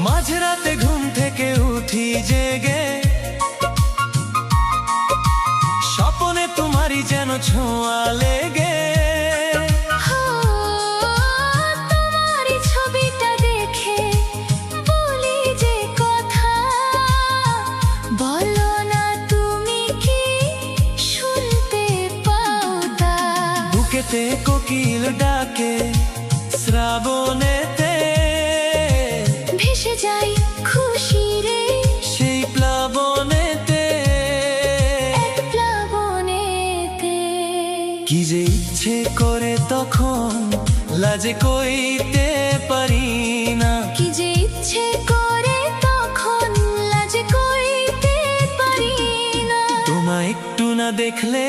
মাঝরাতে ঘুম থেকে উঠি জেগে, স্বপ্নে তোমারই যেন ছোঁয়া লেগে। তোমারই ছবিটা দেখে বলি যে কথা, বলো না তুমি কি শুনতে পাও তা? বুকেতে কোকিল ডাকে শ্রাবণেতে, ভেসে যাই খুশি রে সেই প্লাবনেতে। এক প্লাবনেতে। কি যে ইচ্ছে করে তখন লাজে কইতে পারি না, কি যে ইচ্ছে করে তখন লাজে কইতে পারি না। তোমায় একটু না দেখলে